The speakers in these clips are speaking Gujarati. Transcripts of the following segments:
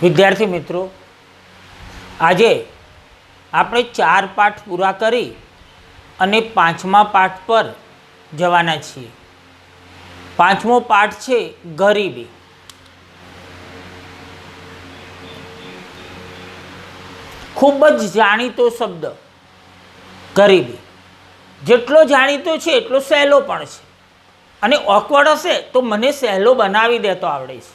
વિદ્યાર્થી મિત્રો, આજે આપણે 4 પાઠ પૂરા કરી અને 5મા પાઠ પર જવાના છીએ। 5મો પાઠ છે ગરીબી। ખૂબ જ જાણીતો શબ્દ ગરીબી। જેટલો જાણીતો છે એટલો સહેલો પણ છે, અને ઓકવર્ડ હશે તો મને સહેલો બનાવી દેતો આવડે છે।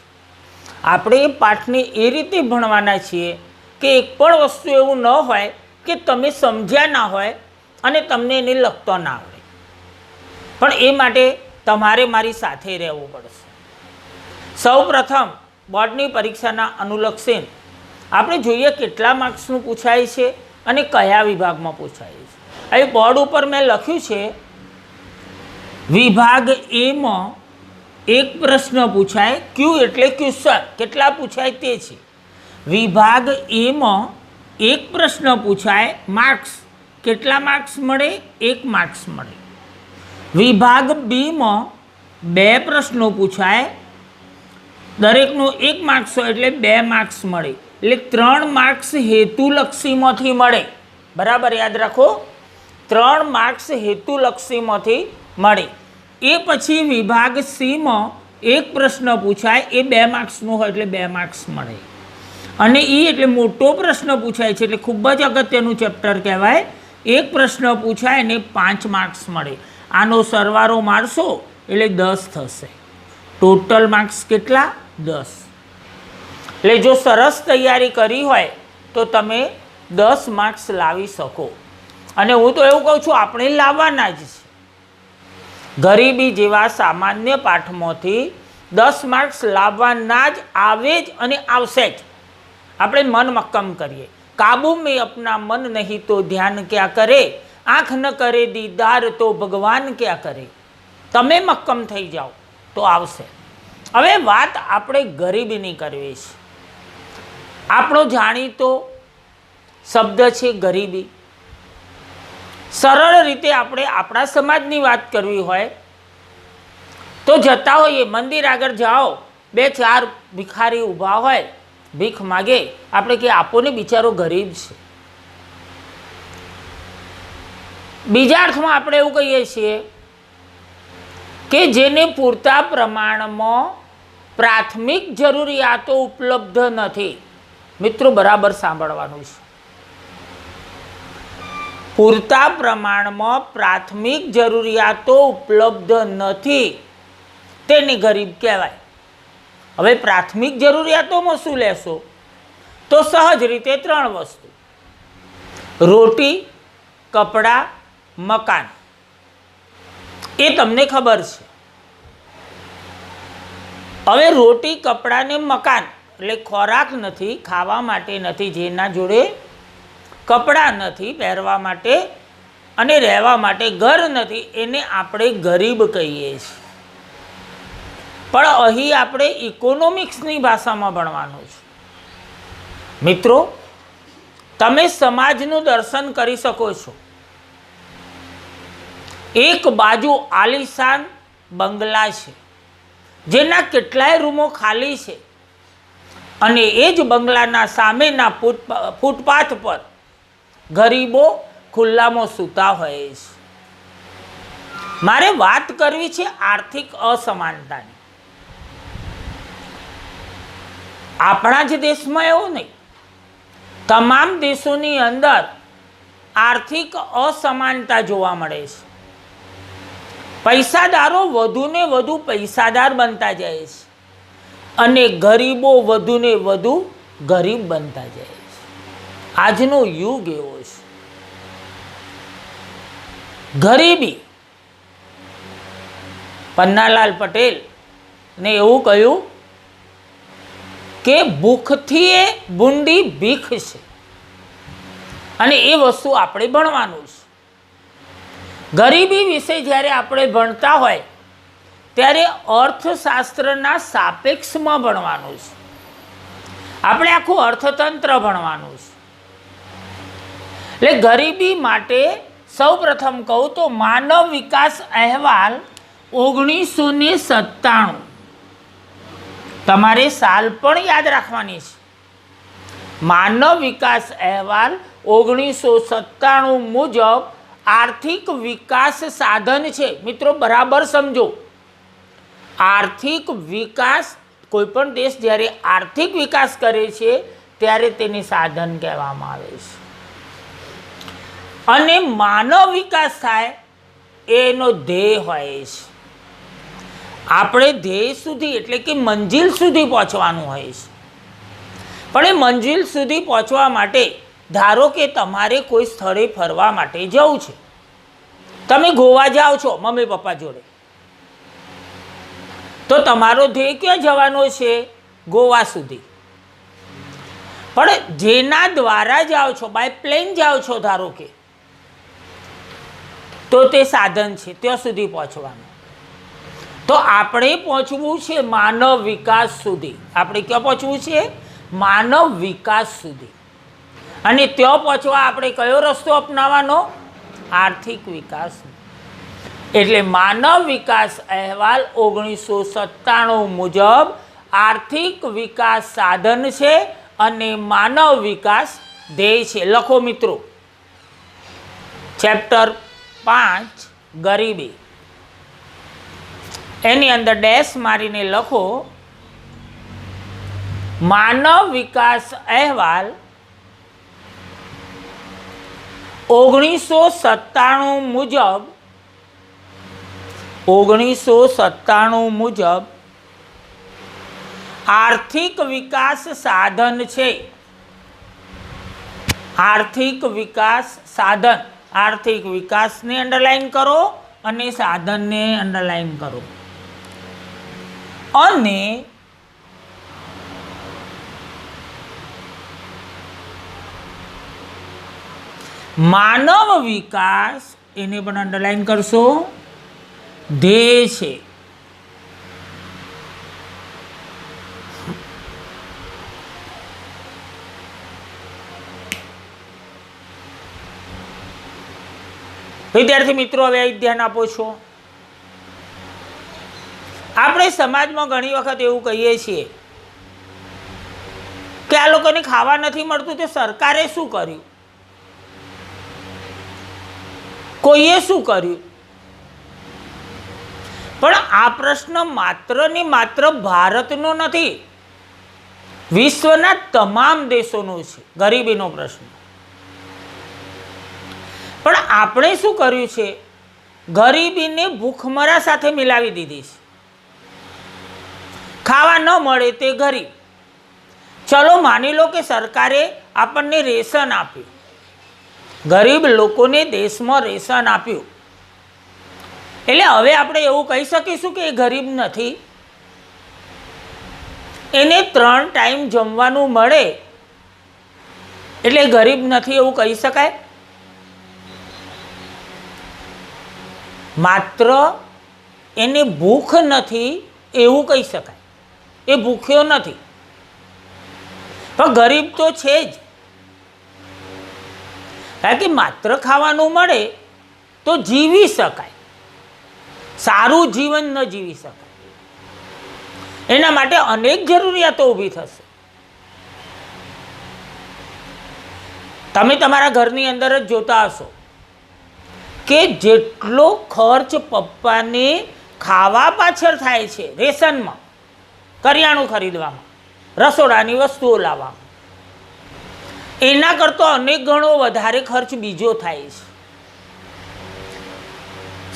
આપણે એ પાઠને એ રીતે ભણવાના છીએ કે એક પણ વસ્તુ એવું ન હોય કે તમે સમજ્યા ના હોય અને તમને એને લખતો ના આવડે, પણ એ માટે તમારે મારી સાથે રહેવું પડશે। સૌ પ્રથમ બોર્ડની પરીક્ષાના અનુલક્ષીને આપણે જોઈએ કેટલા માર્ક્સનું પૂછાય છે અને કયા વિભાગમાં પૂછાય છે। અહીં બોર્ડ ઉપર મેં લખ્યું છે વિભાગ એમાં એક પ્રશ્ન પૂછાય, ક્યુ એટલે ક્વેશ્ચન, કેટલા પૂછાય તે છે। વિભાગ એમાં એક પ્રશ્ન પૂછાય, માર્ક્સ કેટલા માર્ક્સ મળે? 1 માર્ક્સ મળે। વિભાગ બીમાં 2 પ્રશ્નો પૂછાય, દરેકનો 1 માર્ક્સ હોય એટલે 2 માર્ક્સ મળે, એટલે 3 માર્ક્સ હેતુલક્ષીમાંથી મળે। બરાબર યાદ રાખો, 3 માર્ક્સ હેતુલક્ષીમાંથી મળે। એ પછી વિભાગ સીમાં 1 પ્રશ્ન પૂછાય, એ 2 માર્ક્સનો હોય એટલે 2 માર્ક્સ મળે, અને એ એટલે મોટો પ્રશ્ન પૂછાય છે એટલે ખૂબ જ અગત્યનું ચેપ્ટર કહેવાય। 1 પ્રશ્ન પૂછાય અને 5 માર્ક્સ મળે। આનો સરવાળો મારશો એટલે 10 થશે। ટોટલ માર્ક્સ કેટલા? 10। એટલે જો સરસ તૈયારી કરી હોય તો તમે 10 માર્ક્સ લાવી શકો, અને હું તો એવું કહું છું આપણે લાવવાના જ છે। ગરીબી જેવા સામાન્ય પાઠમાંથી 10 માર્ક્સ લાવવાના જ, આવે જ અને આવશે જ। આપણે મન મક્કમ કરીએ। કાબू में अपना मन नहीं तो ध्यान क्या करे, आँख न करे दीदार तो भगवान क्या करे। તમે મક્કમ થઈ જાઓ તો આવશે। હવે વાત આપણે ગરીબીની કરવી છે। આપણો જાણીતો શબ્દ છે ગરીબી। સરળ રીતે આપણે આપણા સમાજની વાત કરવી હોય તો જતા હોઈએ, મંદિર આગળ જાઓ, 2-4 ભિખારી ઊભા હોય, ભીખ માગે, આપણે કે આપો ને, બિચારો ગરીબ છે। બીજા અર્થમાં આપણે એવું કહીએ છીએ કે જેને પૂરતા પ્રમાણમાં પ્રાથમિક જરૂરિયાતો ઉપલબ્ધ નથી। મિત્રો બરાબર સાંભળવાનું છે, પૂરતા પ્રમાણમાં પ્રાથમિક જરૂરિયાતો ઉપલબ્ધ નથી તેને ગરીબ કહેવાય। હવે પ્રાથમિક જરૂરિયાતોમાં શું લેશો તો સહજ રીતે 3 વસ્તુ: રોટી, કપડાં, મકાન। એ તમને ખબર છે। હવે રોટી, કપડાં ને મકાન એટલે ખોરાક નથી, ખાવા માટે નથી, જેના જોડે કપડાં નથી પહેરવા માટે અને રહેવા માટે ઘર નથી, એને આપણે ગરીબ કહીએ છીએ। પણ અહીં આપણે ઇકોનોમિક્સની ભાષામાં ભણવાનું છે। મિત્રો, તમે સમાજનું દર્શન કરી શકો છો। એક બાજુ આલીશાન બંગલા છે જેના કેટલાય રૂમો ખાલી છે, અને એ જ બંગલાના સામેના ફૂટપાથ પર ગરીબો ખુલ્લામાં સૂતા હોય છે। મારે વાત કરવી છે આર્થિક અસમાનતાની। આપણા જ દેશમાં એવું નહીં, તમામ દેશોની અંદર આર્થિક અસમાનતા જોવા મળે છે। પૈસાદારો વધુને વધુ પૈસાદાર બનતા જાય છે અને ગરીબો વધુને વધુ ગરીબ બનતા જાય છે। આજનો યુગ એવો છે। ગરીબી, પન્નાલાલ પટેલ ને એવું કહ્યું કે ભૂખથી એ ભૂંડી ભીખ છે, અને એ વસ્તુ આપણે ભણવાનું છે। ગરીબી વિશે જ્યારે આપણે ભણતા હોય ત્યારે અર્થશાસ્ત્રના સાપેક્ષમાં ભણવાનું છે। આપણે આખું અર્થતંત્ર ભણવાનું છે। એટલે ગરીબી માટે સૌ પ્રથમ કહું તો માનવ વિકાસ અહેવાલ 1997, તમારે સાલ પણ યાદ રાખવાની છે। માનવ વિકાસ અહેવાલ 1997 મુજબ આર્થિક વિકાસ સાધન છે. મિત્રો બરાબર સમજો, આર્થિક વિકાસ, કોઈ પણ દેશ જ્યારે આર્થિક વિકાસ કરે છે ત્યારે તેને સાધન કહેવામાં આવે છે. અને માનવ વિકાસ થાય એનો ધ્યેય હોય છે. આપણે ધ્યેય સુધી એટલે કે મંજિલ સુધી પહોંચવાનું હોય છે. પણ એ મંજિલ સુધી પહોંચવા માટે ધારો કે તમારે કોઈ સ્થળે ફરવા માટે જવું છે. તમે ગોવા જાઓ છો મમ્મી પપ્પા જોડે, તો તમારો ધ્યેય ક્યાં જવાનો છે? ગોવા સુધી. પણ જેના દ્વારા જાઓ છો, બાય પ્લેન જાઓ છો ધારો કે, તો તે સાધન છે ત્યાં સુધી પહોંચવાનું. તો આપણે પહોંચવું છે માનવ વિકાસ સુધી. આપણે ક્યાં પહોંચવું છે? માનવ વિકાસ સુધી. અને ત્યાં પહોંચવા આપણે કયો રસ્તો અપનાવવાનો? આર્થિક વિકાસ. એટલે માનવ વિકાસ અહેવાલ 1997 મુજબ આર્થિક વિકાસ સાધન છે અને માનવ વિકાસ ધ્યેય છે. લખો મિત્રો, ચેપ્ટર 5 ગરીબી, એની અંદર ડેશ મારીને લખો માનવ વિકાસ અહેવાલ 1997 મુજબ આર્થિક વિકાસ સાધન છે. આર્થિક વિકાસ સાધન, આર્થિક વિકાસને અંડરલાઈન કરો અને સાધનને અંડરલાઈન કરો. અને માનવ વિકાસ, એને પણ અંડરલાઈન કરશો, ધ્યેય છે. વિદ્યાર્થી મિત્રો, હવે ધ્યાન આપો છો. આપણે સમાજમાં ઘણી વખત એવું કહીએ છીએ કે આ લોકોને ખાવા નથી મળતું, તો સરકારે શું કર્યું, કોઈએ શું કર્યું? પણ આ પ્રશ્ન માત્ર ને માત્ર ભારતનો નથી, વિશ્વના તમામ દેશોનો છે ગરીબીનો પ્રશ્ન. પણ આપણે શું કર્યું છે? ગરીબીને ભૂખમરા સાથે મિલાવી દીધી છે. ખાવા ન મળે તે ગરીબ. ચલો માની લો કે સરકારે આપણને રેશન આપ્યું, ગરીબ લોકોને દેશમાં રેશન આપ્યું, એટલે હવે આપણે એવું કહી શકીશું કે એ ગરીબ નથી? એને 3 ટાઈમ જમવાનું મળે એટલે ગરીબ નથી એવું કહી શકાય? માત્ર એને ભૂખ નથી એવું કહી શકાય, એ ભૂખ્યો નથી, પણ ગરીબ તો છે જ. કારણ કે માત્ર ખાવાનું મળે તો જીવી શકાય, સારું જીવન ન જીવી શકાય. એના માટે અનેક જરૂરિયાતો ઊભી થશે. તમે તમારા ઘરની અંદર જ જોતા હશો કે જેટલો ખર્ચ પપ્પાને ખાવા પાછળ થાય છે, રેશનમાં, કરિયાણું ખરીદવામાં, રસોડાની વસ્તુઓ લાવવામાં, એના કરતાં અનેક ગણો વધારે ખર્ચ બીજો થાય છે.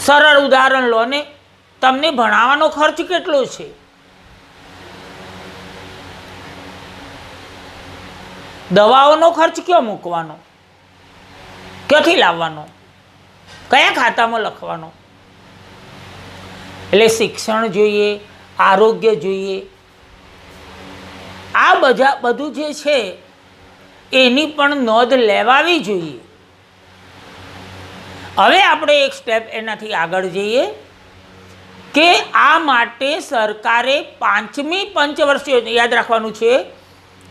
સરળ ઉદાહરણ લો ને, તમને ભણાવવાનો ખર્ચ કેટલો છે? દવાઓનો ખર્ચ ક્યાં મૂકવાનો, ક્યાંથી લાવવાનો, કયા ખાતામાં લખવાનો? એટલે શિક્ષણ જોઈએ, આરોગ્ય જોઈએ, આ બધું જે છે એની પણ નોંધ લેવાવી જોઈએ. હવે આપણે એક સ્ટેપ એનાથી આગળ જઈએ કે આ માટે સરકારે 5મી પંચવર્ષીય યોજના, યાદ રાખવાનું છે,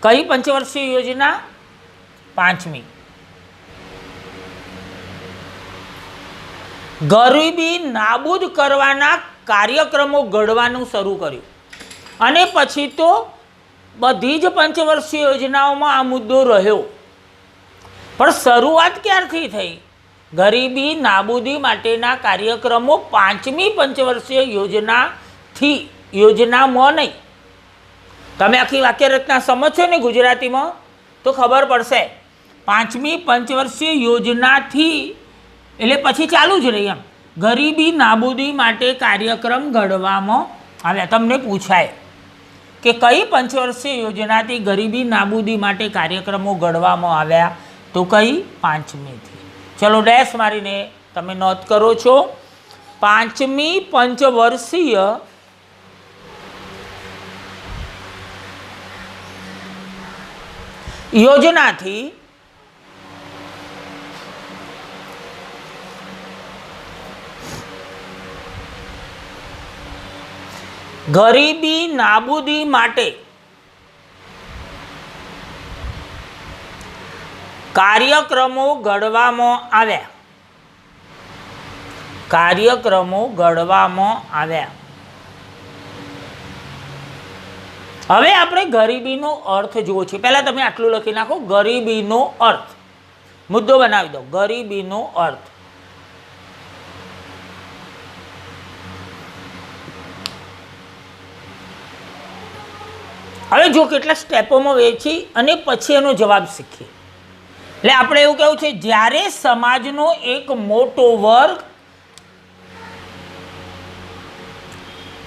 કઈ પંચવર્ષીય યોજના? 5મી. ગરીબી નાબૂદ કરવાના કાર્યક્રમો ઘડવાનું શરૂ કર્યું. અને પછી તો બધી જ પંચવર્ષીય યોજનાઓમાં આ મુદ્દો રહ્યો, પણ શરૂઆત ક્યારથી થઈ? ગરીબી નાબૂદી માટેના કાર્યક્રમો 5મી પંચવર્ષીય યોજનામાં નહીં. તમે આખી વાક્યરચના સમજશો ને ગુજરાતીમાં તો ખબર પડશે. 5મી પંચવર્ષીય યોજનાથી એટલે પછી ચાલુ જ રહી. એમ ગરીબી નાબૂદી માટે કાર્યક્રમ ઘડવામાં આવ્યા. તમને પૂછાય કે કઈ પંચવર્ષીય યોજનાથી ગરીબી નાબૂદી માટે કાર્યક્રમો ઘડવામાં આવ્યા? તો કઈ? 5મીથી. ચલો ડેશ મારીને તમે નોંધ કરો છો. 5મી પંચવર્ષીય યોજનાથી ગરીબી નાબૂદી માટે કાર્યક્રમો ઘડવામાં આવ્યા. હવે આપણે ગરીબીનો અર્થ જોવો છે. પહેલાં તમે આટલું લખી નાખો, ગરીબીનો અર્થ. મુદ્દો બનાવી દો, ગરીબીનો અર્થ. હવે જો કેટલા સ્ટેપોમાં વેચી અને પછી એનો જવાબ શીખીએ. એટલે આપણે એવું કહેવું છે, જ્યારે સમાજનો એક મોટો વર્ગ,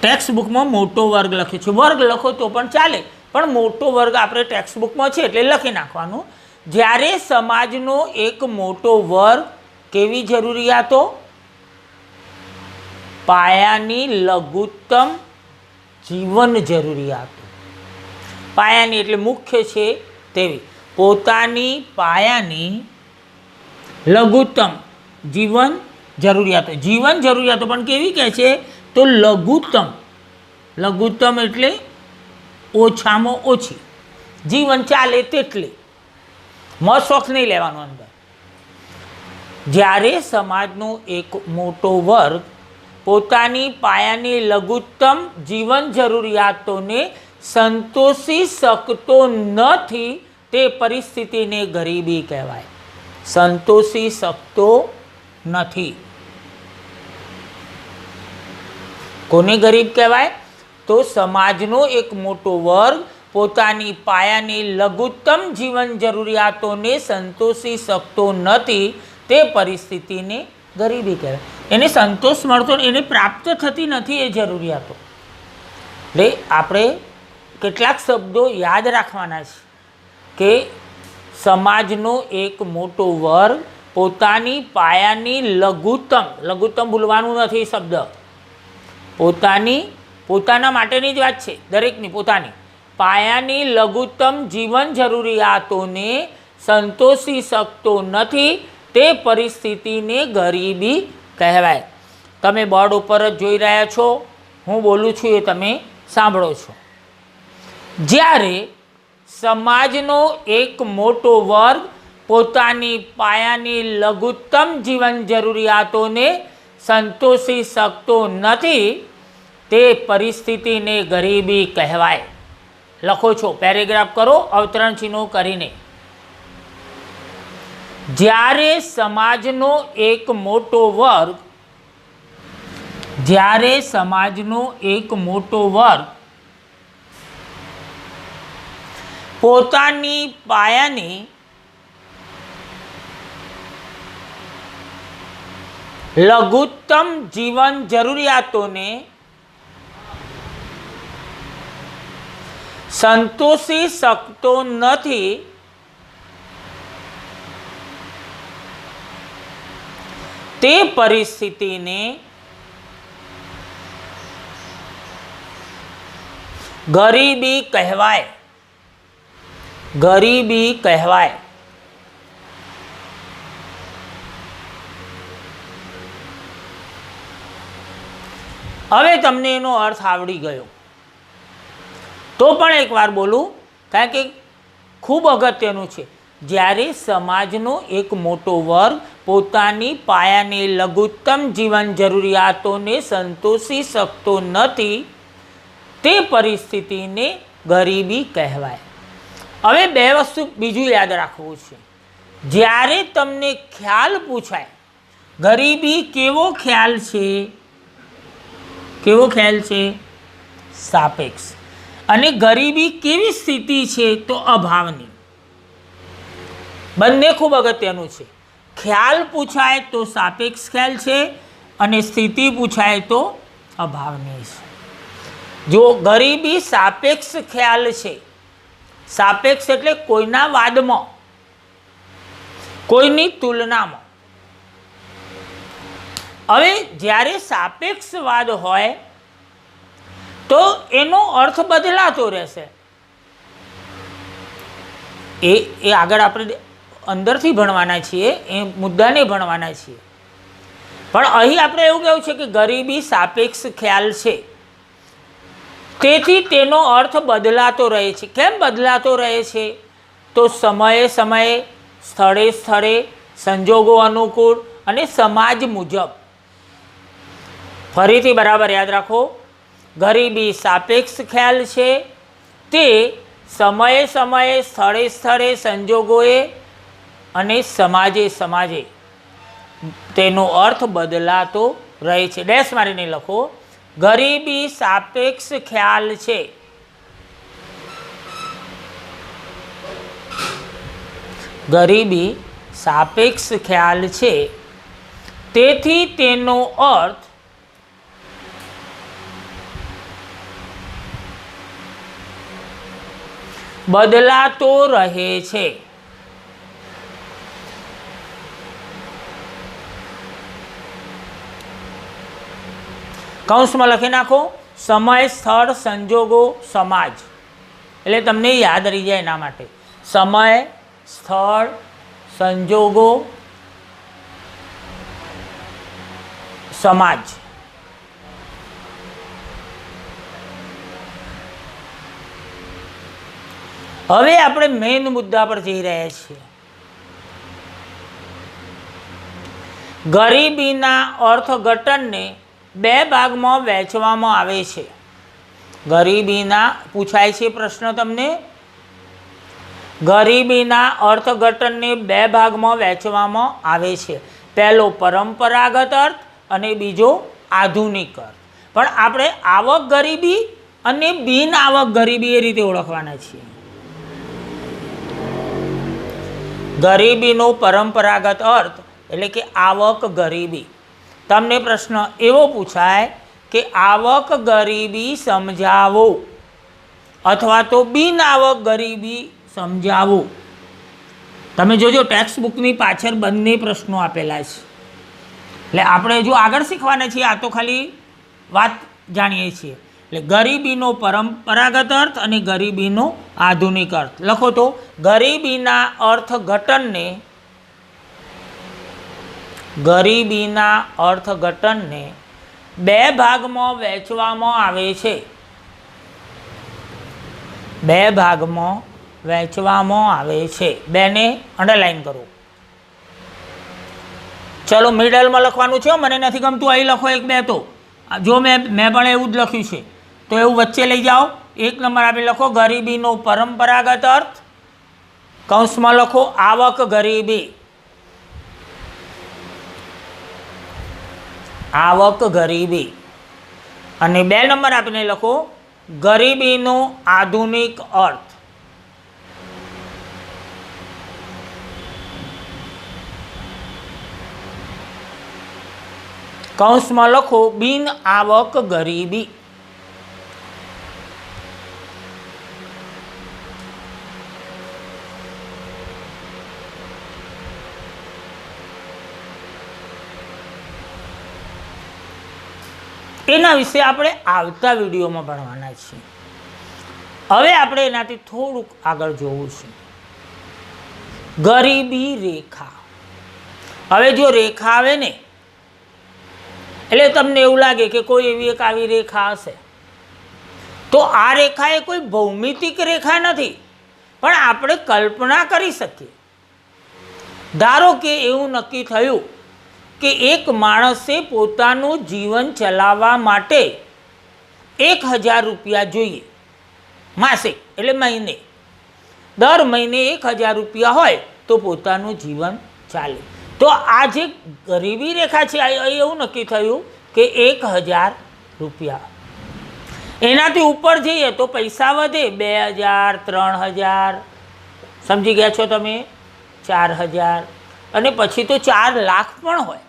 ટેક્સ્ટ બુકમાં મોટો વર્ગ લખ્યો છે, વર્ગ લખો તો પણ ચાલે, પણ મોટો વર્ગ આપણે ટેક્સ્ટ બુકમાં છે એટલે લખી નાખવાનું. જ્યારે સમાજનો એક મોટો વર્ગ કેવી જરૂરિયાતો? પાયાની લઘુત્તમ જીવન જરૂરિયાતો. પાયાની એટલે મુખ્ય છે તેવી. પોતાની પાયાની લઘુત્તમ જીવન જરૂરિયાતો. જીવન જરૂરિયાતો પણ કેવી કહે છે? તો લઘુત્તમ. લઘુત્તમ એટલે ઓછામાં ઓછી. જીવન ચાલે તેટલી. મોશોખ નહીં લેવાનો અંદર. જ્યારે સમાજનો એક મોટો વર્ગ પોતાની પાયાની લઘુત્તમ જીવન જરૂરિયાતોને સંતોષી શકતો નથી, તે પરિસ્થિતિને ગરીબી કહેવાય. સંતોષી શકતો નથી. કોને ગરીબ કહેવાય? તો સમાજનો એક મોટો વર્ગ પોતાની પાયાની લઘુત્તમ જીવન જરૂરિયાતોને સંતોષી શકતો નથી, તે પરિસ્થિતિને ગરીબી કહેવાય. એને સંતોષ મળતો, એને પ્રાપ્ત થતી નથી એ જરૂરિયાતો. એટલે આપણે કેટલાક શબ્દો યાદ રાખવાના છે કે સમાજનો એક મોટો વર્ગ પોતાની પાયાની લઘુત્તમ, લઘુત્તમ ભૂલવાનું નથી શબ્દ, પોતાના માટેની જ વાત છે, દરેકની પોતાની પાયાની લઘુત્તમ જીવન જરૂરિયાતોને સંતોષી શકતો નથી, તે પરિસ્થિતિને ગરીબી કહેવાય. તમે બોર્ડ ઉપર જ જોઈ રહ્યા છો, હું બોલું છું એ તમે સાંભળો છો. જ્યારે સમાજનો એક મોટો વર્ગ પોતાની પાયાની લઘુત્તમ જીવન જરૂરિયાતોને સંતોષી શકતો નથી, તે પરિસ્થિતિને ગરીબી કહેવાય. લખો છો, પેરેગ્રાફ કરો અવતરણ ચિહ્નો કરીને. જ્યારે સમાજનો એક મોટો વર્ગ, જ્યારે સમાજનો એક મોટો વર્ગ પોતાની પાયાની લઘુત્તમ જીવન જરૂરિયાતોને સંતોષી શકતો નથી, તે પરિસ્થિતિને ગરીબી કહેવાય. ગરીબી કહેવાય. હવે તમને એનો અર્થ આવડી ગયો તો પણ એકવાર બોલું, કારણ કે ખૂબ અગત્યનું છે. જ્યારે સમાજનો એક મોટો વર્ગ પોતાની પાયાની લઘુત્તમ જીવન જરૂરિયાતોને સંતોષી શકતો નથી, તે પરિસ્થિતિને ગરીબી કહેવાય. હવે બે વસ્તુ બીજું યાદ રાખવું છે. જ્યારે તમને ખ્યાલ પૂછાય, ગરીબી કેવો ખ્યાલ છે? કેવો ખ્યાલ છે? સાપેક્ષ. અને ગરીબી કેવી સ્થિતિ છે? તો અભાવની. બંને ખૂબ અગત્યનું છે. ખ્યાલ પૂછાય તો સાપેક્ષ ખ્યાલ છે અને સ્થિતિ પૂછાય તો અભાવની છે. જો ગરીબી સાપેક્ષ ખ્યાલ છે, સાપેક્ષ એટલે કોઈના વાદમાં, કોઈની તુલનામાં. હવે જ્યારે સાપેક્ષવાદ હોય તો એનો અર્થ બદલાતો રહેશે. એ આગળ આપણે અંદરથી ભણવાના છીએ, એ મુદ્દાને ભણવાના છીએ. પણ અહીં આપણે એવું કહેવું છે કે ગરીબી સાપેક્ષ ખ્યાલ છે, તેથી તેનો અર્થ બદલાતો રહે છે. કેમ બદલાતો રહે છે? તો સમયે સમયે, સ્થળે સ્થળે, સંજોગો અનુકૂળ અને સમાજ મુજબ. ફરીથી બરાબર યાદ રાખો, ગરીબી સાપેક્ષ ખ્યાલ છે, તે સમયે સમયે, સ્થળે સ્થળે, સંજોગોએ અને સમાજે સમાજે તેનો અર્થ બદલાતો રહે છે. ડેશ મારીને લખો, ગરીબી સાપેક્ષ ખ્યાલ છે. ગરીબી સાપેક્ષ ખ્યાલ છે, તેથી તેનો અર્થ બદલાતો રહે છે. કૌંસમાં લખી નાખો, સમય, સ્થળ, સંજોગો, સમાજ. એટલે તમને યાદ રહી જાય એના માટે. સમય, સ્થળ, સંજોગો, સમાજ. હવે આપણે મેઇન મુદ્દા પર જઈ રહ્યા છીએ. ગરીબીના અર્થઘટનને બે ભાગમાં વહેંચવામાં આવે છે. ગરીબીના પૂછાય છે પ્રશ્ન તમને. ગરીબીના અર્થઘટનને બે ભાગમાં વહેંચવામાં આવે છે. પહેલો પરંપરાગત અર્થ અને બીજો આધુનિક અર્થ. પણ આપણે આવક ગરીબી અને બિન આવક ગરીબી એ રીતે ઓળખવાના છીએ. ગરીબીનો પરંપરાગત અર્થ એટલે કે આવક ગરીબી. તમને પ્રશ્ન એવો પૂછાય કે આવક ગરીબી સમજાવો અથવા તો બિન આવક ગરીબી સમજાવો. તમે જોજો ટેક્સ્ટ બુકની પાછળ બંને પ્રશ્નો આપેલા છે. એટલે આપણે જો આગળ શીખવાના છીએ, આ તો ખાલી વાત જાણીએ છીએ. એટલે ગરીબીનો પરંપરાગત અર્થ અને ગરીબીનો આધુનિક અર્થ. લખો તો, ગરીબીના અર્થઘટનને બે ભાગમાં વહેંચવામાં આવે છે. બે ભાગમાં વહેંચવામાં આવે છે. બેને અંડરલાઈન કરો. ચલો મિડલમાં લખવાનું છે, મને નથી ગમતું અહીં લખો એક બે. તો જો મેં પણ એવું જ લખ્યું છે, તો એવું વચ્ચે લઈ જાઓ. એક નંબર આપી લખો, ગરીબીનો પરંપરાગત અર્થ, કૌંસમાં લખો આવક ગરીબી. આવક ગરીબી. અને બે નંબર આપીને લખો ગરીબીનો આધુનિક અર્થ. કૌંસમાં લખો બિન આવક ગરીબી. એના વિશે આપણે આવતા વિડીયોમાં ભણવાના છીએ. હવે આપણે એનાથી થોડુંક આગળ જોવું છે. ગરીબી રેખા. હવે જો રેખા આવે ને એટલે તમને એવું લાગે કે કોઈ એવી એક આવી રેખા હશે. તો આ રેખા એ કોઈ ભૌમિતિક રેખા નથી, પણ આપણે કલ્પના કરી શકીએ. ધારો કે એવું નક્કી થયું કે એક માણસે પોતાનું જીવન ચલાવવા માટે 1000 રૂપિયા જોઈએ. માસિક એટલે મહિને, દર મહિને 1000 રૂપિયા હોય તો પોતાનું જીવન ચાલે. તો આ જે ગરીબી રેખા છે એવું નક્કી થયું કે 1000 રૂપિયા. એનાથી ઉપર જઈએ તો પૈસા વધે, 2000, 3000, સમજી ગયા છો તમે, 4000 અને પછી તો 4 લાખ પણ હોય.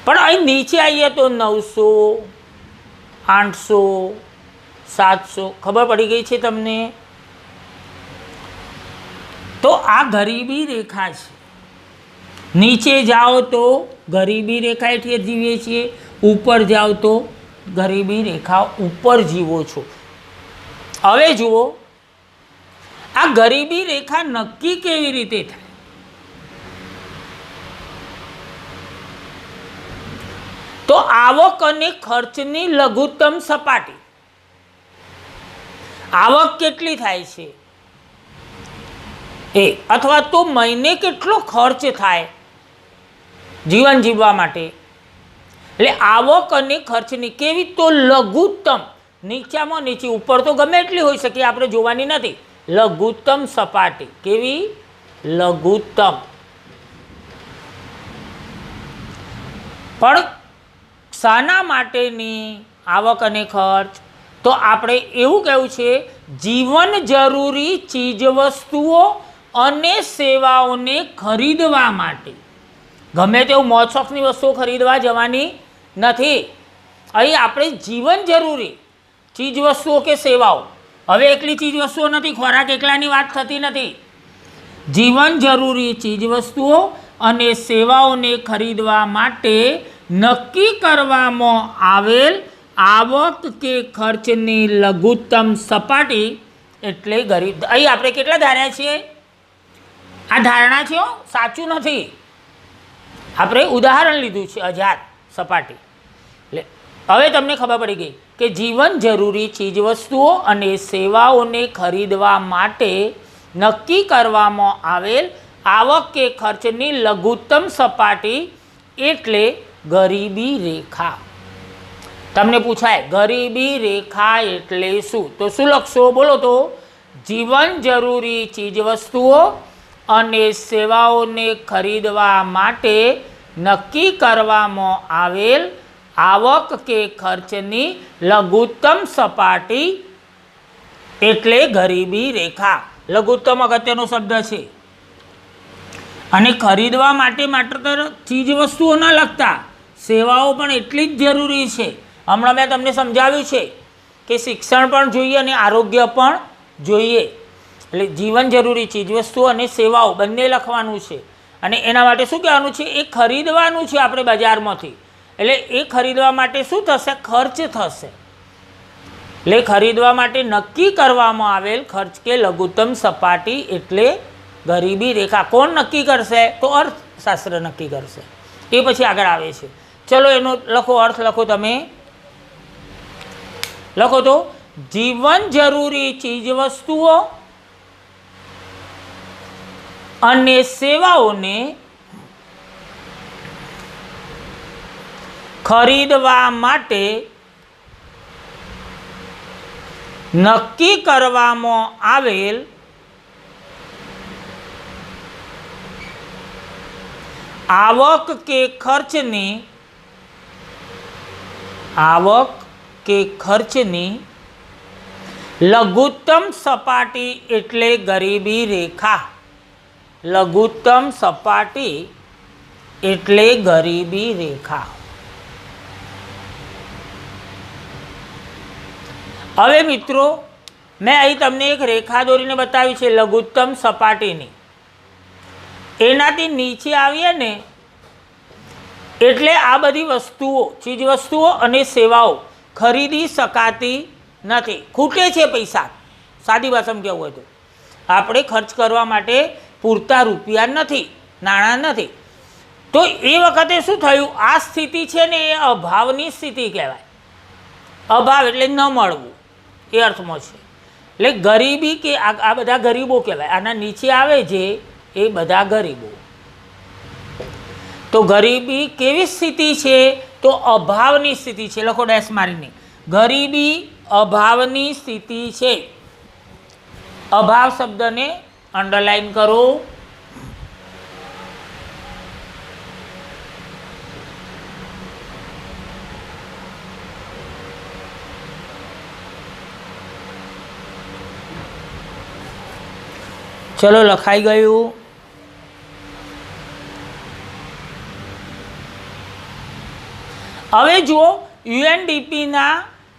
પણ અહીં નીચે આવીએ તો 900, 800, 700. ખબર પડી ગઈ છે તમને? તો આ ગરીબી રેખા છે. નીચે જાઓ તો ગરીબી રેખા હેઠળ જીવીએ છીએ, ઉપર જાઓ તો ગરીબી રેખા ઉપર જીવો છો. હવે જુઓ, આ ગરીબી રેખા નક્કી કેવી રીતે થાય? તો આવક અને ખર્ચની લઘુત્તમ સપાટી. આવક કેટલી થાય છે એ, અથવા તો મહિને કેટલો ખર્ચ થાય જીવન જીવવા માટે. એટલે આવક અને ખર્ચની કેવી? તો લઘુત્તમ, નીચામાં નીચી, ઉપર તો ગમે એટલી હોઈ શકે, આપણે જોવાની નથી. લઘુત્તમ સપાટી. કેવી? લઘુત્તમ. પણ શાના માટેની આવક અને ખર્ચ? તો આપણે એવું કહેવું છે, જીવન જરૂરી ચીજવસ્તુઓ અને સેવાઓને ખરીદવા માટે. ગમે તેવું મોજ શોખની વસ્તુઓ ખરીદવા જવાની નથી. અહીં આપણે જીવન જરૂરી ચીજવસ્તુઓ કે સેવાઓ, હવે એકલી ચીજવસ્તુઓ નથી, ખોરાક એકલાની વાત થતી નથી. જીવન જરૂરી ચીજવસ્તુઓ અને સેવાઓને ખરીદવા માટે નક્કી કરવામાં આવેલ આવક કે ખર્ચની લઘુત્તમ સપાટી એટલે ગરીબ. અહીં આપણે કેટલા ધાર્યા છીએ? આ ધારણા છે, સાચું નથી. આપણે ઉદાહરણ લીધું છે 1000 સપાટી. એટલે હવે તમને ખબર પડી ગઈ કે જીવન જરૂરી ચીજવસ્તુઓ અને સેવાઓને ખરીદવા માટે નક્કી કરવામાં આવેલ આવક કે ખર્ચની લઘુત્તમ સપાટી એટલે ગરીબી રેખા. તમને પૂછાય ગરીબી રેખા એટલે શું? તો શું લખશો? બોલો તો. જીવન જરૂરી ચીજવસ્તુઓ અને સેવાઓને ખરીદવા માટે નક્કી કરવામાં આવેલ આવક કે ખર્ચની લઘુત્તમ સપાટી એટલે ગરીબી રેખા. લઘુત્તમ અગત્યનો શબ્દ છે. અને ખરીદવા માટે માત્ર ચીજવસ્તુઓ ન લખતા, સેવાઓ પણ એટલી જ જરૂરી છે. હમણાં મેં તમને સમજાવ્યું છે કે શિક્ષણ પણ જોઈએ અને આરોગ્ય પણ જોઈએ. એટલે જીવન જરૂરી ચીજવસ્તુઓ અને સેવાઓ બંને લખવાનું છે. અને એના માટે શું કહેવાનું છે? એ ખરીદવાનું છે આપણે બજારમાંથી. એટલે એ ખરીદવા માટે શું થશે? ખર્ચ થશે. એટલે ખરીદવા માટે નક્કી કરવામાં આવેલ ખર્ચ કે લઘુત્તમ સપાટી એટલે ગરીબી રેખા. કોણ નક્કી કરશે? તો અર્થશાસ્ત્ર નક્કી કરશે. એ પછી આગળ આવે છે. ચલો એનો લખો, અર્થ લખો તમે. લખો તો, જીવન જરૂરી ચીજવસ્તુઓ અને સેવાઓને ખરીદવા માટે નક્કી કરવામાં આવેલ આવક કે ખર્ચની લઘુત્તમ સપાટી એટલે ગરીબી રેખા. લઘુત્તમ સપાટી એટલે ગરીબી રેખા. હવે મિત્રો, મેં અહીં તમને એક રેખા દોરીને બતાવી છે લઘુત્તમ સપાટીની. એનાથી નીચે આવીએ ને એટલે આ બધી વસ્તુઓ, ચીજવસ્તુઓ અને સેવાઓ ખરીદી શકાતી નથી. ખૂટે છે પૈસા. સાદી ભાષામાં કહેવું હોય તો આપણે ખર્ચ કરવા માટે પૂરતા રૂપિયા નથી, નાણાં નથી. તો એ વખતે શું થયું? આ સ્થિતિ છે ને એ અભાવની સ્થિતિ કહેવાય. અભાવ એટલે ન મળવું એ અર્થમાં છે. એટલે ગરીબી કે આ બધા ગરીબો કહેવાય. આના નીચે આવે છે એ બધા ગરીબો. તો ગરીબી કેવી સ્થિતિ છે? તો અભાવની સ્થિતિ છે. લખો ડેશ મારીને. ગરીબી અભાવની સ્થિતિ છે. અભાવ શબ્દને અંડરલાઈન કરો. ચલો, લખાઈ ગયું. હવે જુઓ, યુએનડીપીના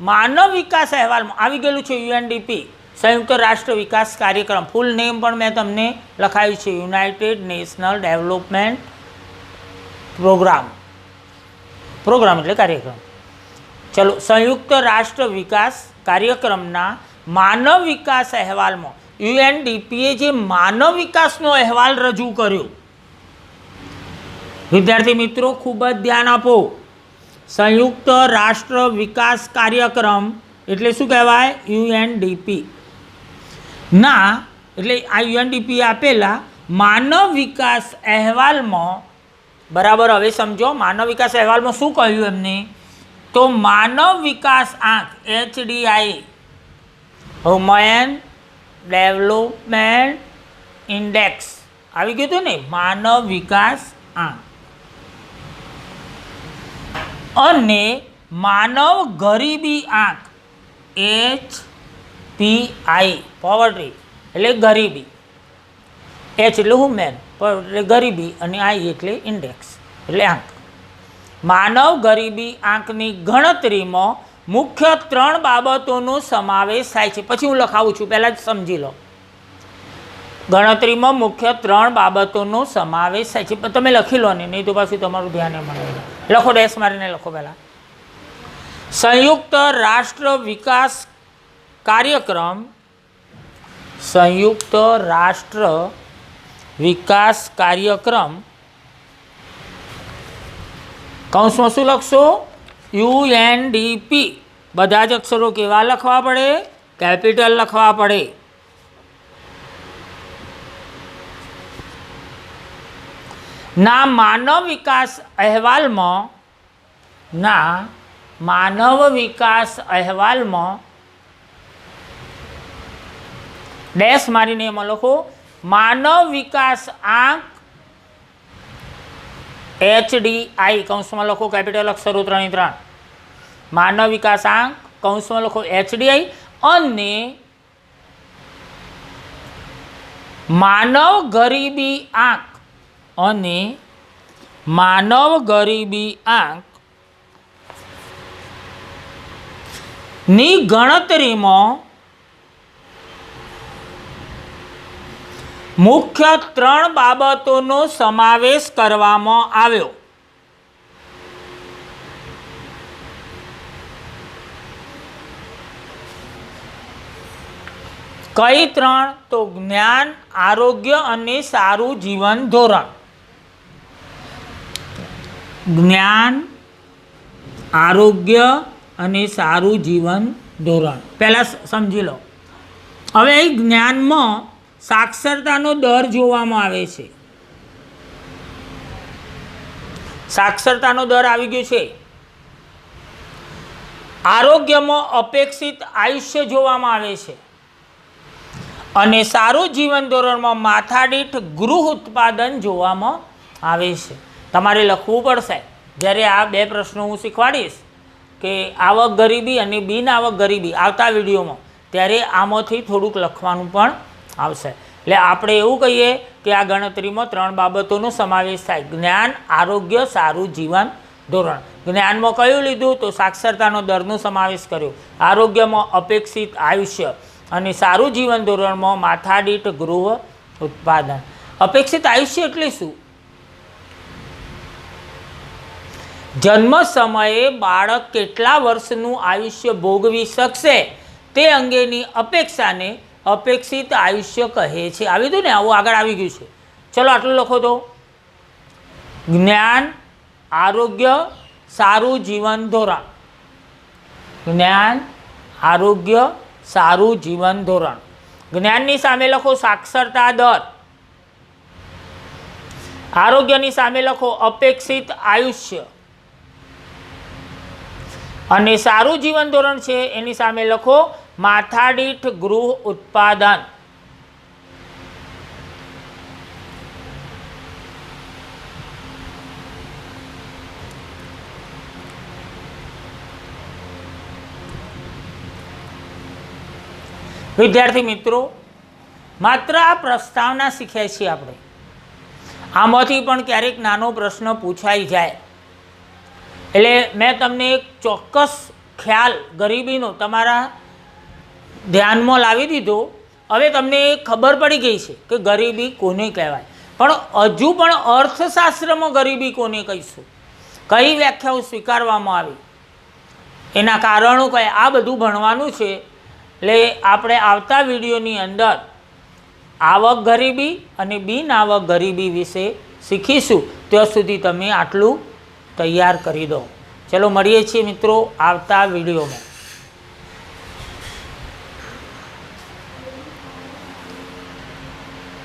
માનવ વિકાસ અહેવાલમાં આવી ગયેલું છે. યુએનડીપી સંયુક્ત રાષ્ટ્ર વિકાસ કાર્યક્રમ, ફૂલ નેમ પણ મેં તમને લખાયું છે, United National Development Programme. Programme એટલે કાર્યક્રમ. ચલો, સંયુક્ત રાષ્ટ્ર વિકાસ કાર્યક્રમના માનવ વિકાસ અહેવાલમાં યુએનડીપીએ જે માનવ વિકાસનો અહેવાલ રજૂ કર્યો, વિદ્યાર્થી મિત્રો ખૂબ જ ધ્યાન આપો. સંયુક્ત રાષ્ટ્ર વિકાસ કાર્યક્રમ એટલે શું કહેવાય? યુએનડીપી ના, એટલે આ યુએનડીપી આપેલા માનવ વિકાસ અહેવાલમાં, બરાબર હવે સમજો, માનવ વિકાસ અહેવાલમાં શું કહ્યું એમને? તો માનવ વિકાસ આંક HDI, હ્યુમન ડેવલપમેન્ટ ઇન્ડેક્સ આવી ગયું હતું ને, માનવ વિકાસ આંક, અને માનવ ગરીબી આંક HPI, પોવર્ટી એટલે ગરીબી, H એટલે હ્યુમન, એટલે ગરીબી, અને I એટલે ઇન્ડેક્સ એટલે આંક. માનવ ગરીબી આંકની ગણતરીમાં મુખ્ય 3 બાબતોનો સમાવેશ થાય છે. પછી હું લખાવું છું, પહેલાં જ સમજી લો. ગણતરીમાં મુખ્ય 3 બાબતોનો સમાવેશ થાય છે. તમે લખી લો ને, નહીં તો પાછું તમારું ધ્યાન મળે. લખો, ડેશ મારીને લખો. પહેલાં સંયુક્ત રાષ્ટ્ર વિકાસ કાર્યક્રમ, સંયુક્ત રાષ્ટ્ર વિકાસ કાર્યક્રમ, કૌંસમાં શું લખશો? યુએનડીપી. બધા જ અક્ષરો કેવા લખવા પડે? કેપિટલ લખવા પડે. ના માનવ વિકાસ અહેવાલમાં ડેશ મારીને એમાં લખો માનવ વિકાસ આંક HDI, કૌંસમાં લખો કેપિટલ અક્ષરો 3 માનવ વિકાસ આંક, કૌંસમાં લખો HDI, અને માનવ ગરીબી આંક, અને માનવ ગરીબી આંક ની ગણતરીમાં મુખ્ય 3 બાબતોનો સમાવેશ કરવામાં આવ્યો. કઈ 3? તો જ્ઞાન, આરોગ્ય અને સારું જીવન ધોરણ. જ્ઞાન, આરોગ્ય અને સારું જીવન ધોરણ પહેલાં સમજી લો. હવે એ જ્ઞાનમાં સાક્ષરતાનો દર જોવામાં આવે છે. સાક્ષરતાનો દર આવી ગયો છે. આરોગ્યમાં અપેક્ષિત આયુષ્ય જોવામાં આવે છે, અને સારું જીવન ધોરણમાં માથાદીઠ ગૃહ ઉત્પાદન જોવામાં આવે છે. તમારે લખવું પડશે જ્યારે આ 2 પ્રશ્નો હું શીખવાડીશ કે આવક ગરીબી અને બિન આવક ગરીબી આવતા વિડીયોમાં, ત્યારે આમાંથી થોડુંક લખવાનું પણ આવશે. એટલે આપણે એવું કહીએ કે આ ગણતરીમાં 3 બાબતોનો સમાવેશ થાય: જ્ઞાન, આરોગ્ય, સારું જીવન ધોરણ. જ્ઞાનમાં કયું લીધું? તો સાક્ષરતાનો દરનો સમાવેશ કર્યો. આરોગ્યમાં અપેક્ષિત આયુષ્ય, અને સારું જીવન ધોરણમાં માથાદીઠ ગૃહ ઉત્પાદન. અપેક્ષિત આયુષ્ય એટલે શું? જન્મ સમયે બાળક કેટલા વર્ષનું આયુષ્ય ભોગવી શકશે તે અંગેની અપેક્ષાને અપેક્ષિત આયુષ્ય કહે છે. આવી હતું ને, આવું આગળ આવી ગયું છે. ચલો આટલું લખો તો. જ્ઞાન, આરોગ્ય, સારું જીવન ધોરણ. જ્ઞાન, આરોગ્ય, સારું જીવન ધોરણ. જ્ઞાનની સામે લખો સાક્ષરતા દર. આરોગ્યની સામે લખો અપેક્ષિત આયુષ્ય. અને સારું જીવન ધોરણ છે એની સામે લખો માથાદીઠ ગૃહ ઉત્પાદન. વિદ્યાર્થી મિત્રો, માત્ર આ પ્રસ્તાવના શીખ્યા છીએ આપણે. આમાંથી પણ ક્યારેક નાનો પ્રશ્ન પૂછાઈ જાય એટલે મેં તમને એક ચોક્કસ ખ્યાલ ગરીબીનો તમારા ધ્યાનમાં લાવી દીધો. હવે તમને ખબર પડી ગઈ છે કે ગરીબી કોને કહેવાય, પણ હજુ પણ અર્થશાસ્ત્રમાં ગરીબી કોને કહીશું, કઈ વ્યાખ્યાઓ સ્વીકારવામાં આવી, એના કારણો કયા, આ બધું ભણવાનું છે. એટલે આપણે આવતા વિડીયોની અંદર આવક ગરીબી અને બિન આવક ગરીબી વિશે શીખીશું. ત્યાં સુધી તમે આટલું તૈયાર કરી દો. ચલો મળીએ છીએ મિત્રો આવતા વિડીયોમાં.